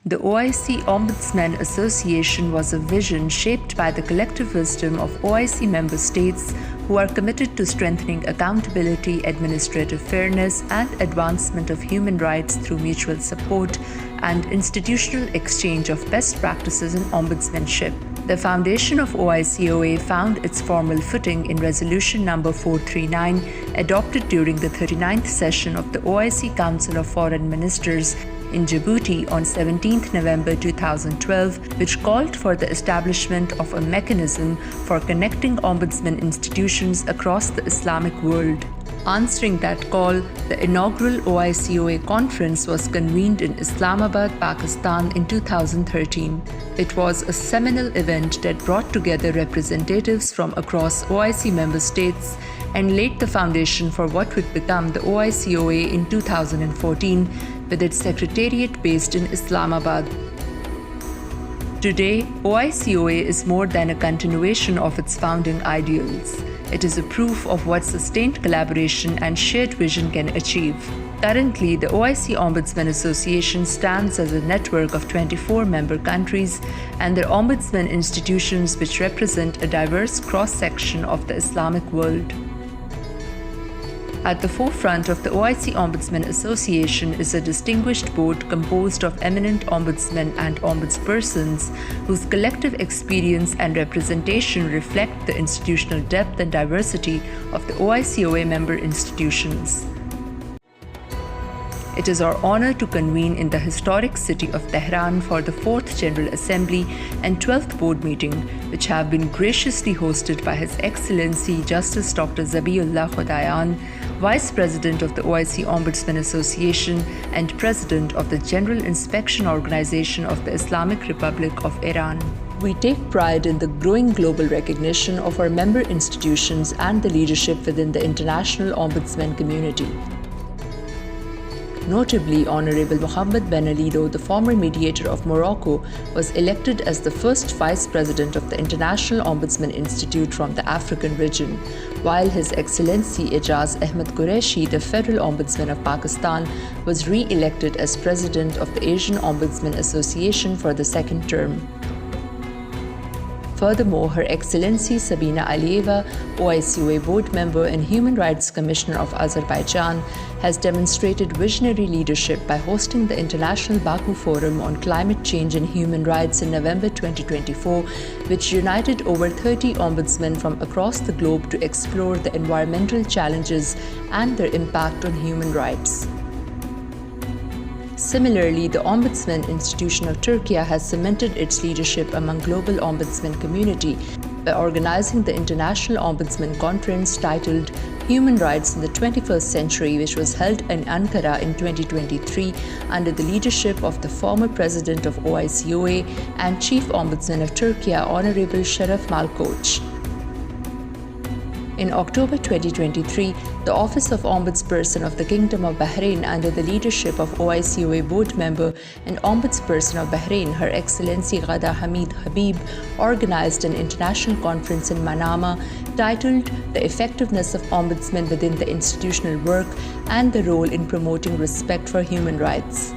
The OIC Ombudsman Association was a vision shaped by the collective wisdom of OIC member states who are committed to strengthening accountability, administrative fairness, and advancement of human rights through mutual support and institutional exchange of best practices in ombudsmanship. The foundation of OICOA found its formal footing in Resolution number 439, adopted during the 39th session of the OIC Council of Foreign Ministers in Djibouti on 17 November 2012, which called for the establishment of a mechanism for connecting ombudsman institutions across the Islamic world. Answering that call, the inaugural OICOA conference was convened in Islamabad, Pakistan in 2013. It was a seminal event that brought together representatives from across OIC member states and laid the foundation for what would become the OICOA in 2014, with its secretariat based in Islamabad. Today, OICOA is more than a continuation of its founding ideals. It is a proof of what sustained collaboration and shared vision can achieve. Currently, the OIC Ombudsman Association stands as a network of 24 member countries and their ombudsman institutions which represent a diverse cross-section of the Islamic world. At the forefront of the OIC Ombudsman Association is a distinguished board composed of eminent ombudsmen and ombudspersons whose collective experience and representation reflect the institutional depth and diversity of the OICOA member institutions. It is our honor to convene in the historic city of Tehran for the 4th General Assembly and 12th Board meeting, which have been graciously hosted by His Excellency Justice Dr. Zabiullah Khodayan, Vice President of the OIC Ombudsman Association and President of the General Inspection Organization of the Islamic Republic of Iran. We take pride in the growing global recognition of our member institutions and the leadership within the international ombudsman community. Notably, Honorable Mohammed Ben Alido, the former mediator of Morocco, was elected as the first Vice President of the International Ombudsman Institute from the African region, while His Excellency Ijaz Ahmed Qureshi, the Federal Ombudsman of Pakistan, was re-elected as President of the Asian Ombudsman Association for the second term. Furthermore, Her Excellency Sabina Alieva, OICOA Board Member and Human Rights Commissioner of Azerbaijan, has demonstrated visionary leadership by hosting the International Baku Forum on Climate Change and Human Rights in November 2024, which united over 30 ombudsmen from across the globe to explore the environmental challenges and their impact on human rights. Similarly, the Ombudsman Institution of Turkey has cemented its leadership among global ombudsman community by organizing the International Ombudsman Conference titled Human Rights in the 21st Century, which was held in Ankara in 2023 under the leadership of the former President of OICOA and Chief Ombudsman of Turkey, Honorable Sharaf Malkoch. In October 2023, the Office of Ombudsperson of the Kingdom of Bahrain, under the leadership of OICOA Board Member and Ombudsperson of Bahrain, Her Excellency Ghada Hamid Habib, organized an international conference in Manama titled The Effectiveness of Ombudsmen Within the Institutional Work and the Role in Promoting Respect for Human Rights.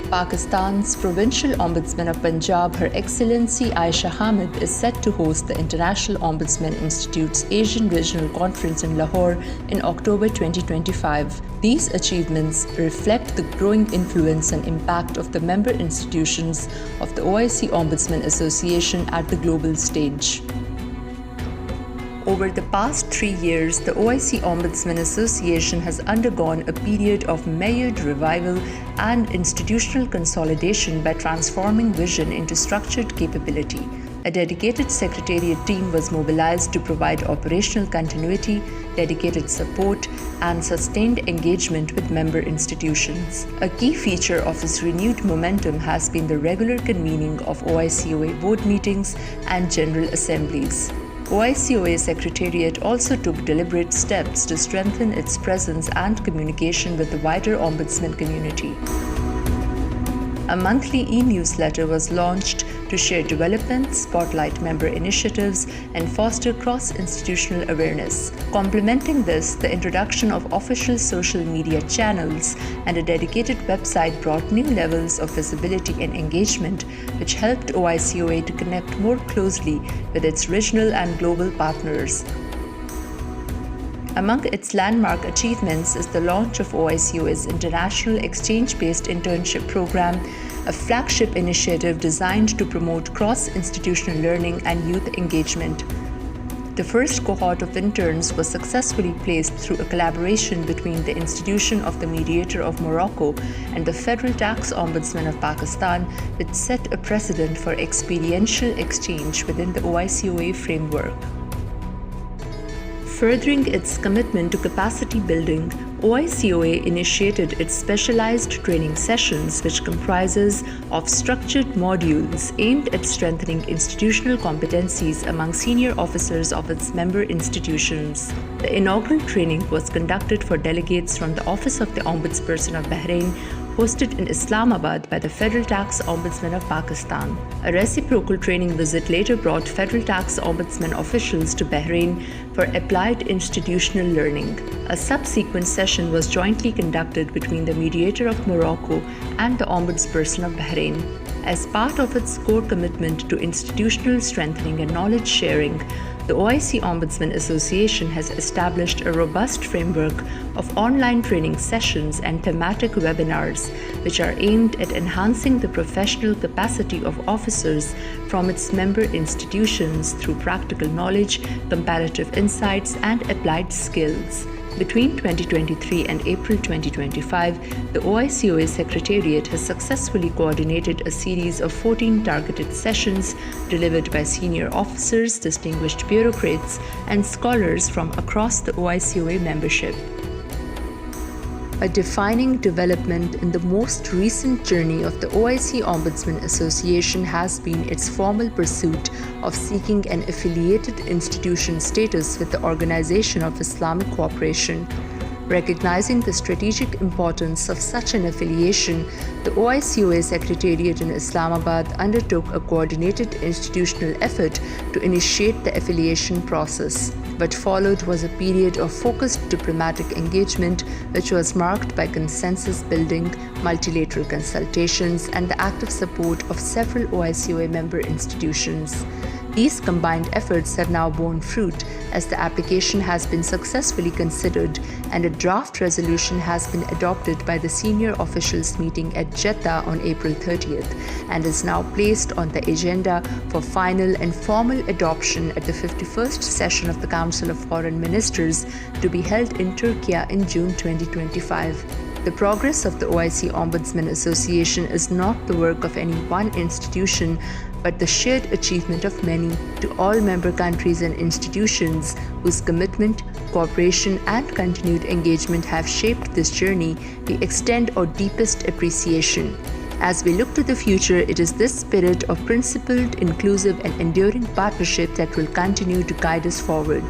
Pakistan's Provincial Ombudsman of Punjab, Her Excellency Aisha Hamid, is set to host the International Ombudsman Institute's Asian Regional Conference in Lahore in October 2025. These achievements reflect the growing influence and impact of the member institutions of the OIC Ombudsman Association at the global stage. Over the past 3 years, the OIC Ombudsman Association has undergone a period of measured revival and institutional consolidation by transforming vision into structured capability. A dedicated secretariat team was mobilized to provide operational continuity, dedicated support, and sustained engagement with member institutions. A key feature of this renewed momentum has been the regular convening of OICOA board meetings and general assemblies. OICOA Secretariat also took deliberate steps to strengthen its presence and communication with the wider ombudsman community. A monthly e-newsletter was launched to share developments, spotlight member initiatives, and foster cross-institutional awareness. Complementing this, the introduction of official social media channels and a dedicated website brought new levels of visibility and engagement, which helped OICOA to connect more closely with its regional and global partners. Among its landmark achievements is the launch of OICOA's International Exchange-Based Internship Program, a flagship initiative designed to promote cross-institutional learning and youth engagement. The first cohort of interns was successfully placed through a collaboration between the Institution of the Mediator of Morocco and the Federal Tax Ombudsman of Pakistan, which set a precedent for experiential exchange within the OICOA framework. Furthering its commitment to capacity building, OICOA initiated its specialized training sessions, which comprises of structured modules aimed at strengthening institutional competencies among senior officers of its member institutions. The inaugural training was conducted for delegates from the Office of the Ombudsperson of Bahrain, hosted in Islamabad by the Federal Tax Ombudsman of Pakistan. A reciprocal training visit later brought Federal Tax Ombudsman officials to Bahrain for applied institutional learning. A subsequent session was jointly conducted between the Mediator of Morocco and the Ombudsperson of Bahrain. As part of its core commitment to institutional strengthening and knowledge sharing, the OIC Ombudsman Association has established a robust framework of online training sessions and thematic webinars, which are aimed at enhancing the professional capacity of officers from its member institutions through practical knowledge, comparative insights, and applied skills. Between 2023 and April 2025, the OICOA Secretariat has successfully coordinated a series of 14 targeted sessions delivered by senior officers, distinguished bureaucrats, and scholars from across the OICOA membership. A defining development in the most recent journey of the OIC Ombudsman Association has been its formal pursuit of seeking an affiliated institution status with the Organization of Islamic Cooperation. Recognizing the strategic importance of such an affiliation, the OICOA Secretariat in Islamabad undertook a coordinated institutional effort to initiate the affiliation process. What followed was a period of focused diplomatic engagement, which was marked by consensus building, multilateral consultations, and the active support of several OICOA member institutions. These combined efforts have now borne fruit as the application has been successfully considered and a draft resolution has been adopted by the senior officials meeting at Jeddah on April 30th and is now placed on the agenda for final and formal adoption at the 51st session of the Council of Foreign Ministers to be held in Turkey in June 2025. The progress of the OIC Ombudsman Association is not the work of any one institution, but the shared achievement of many. To all member countries and institutions whose commitment, cooperation, and continued engagement have shaped this journey, we extend our deepest appreciation. As we look to the future, it is this spirit of principled, inclusive, and enduring partnership that will continue to guide us forward.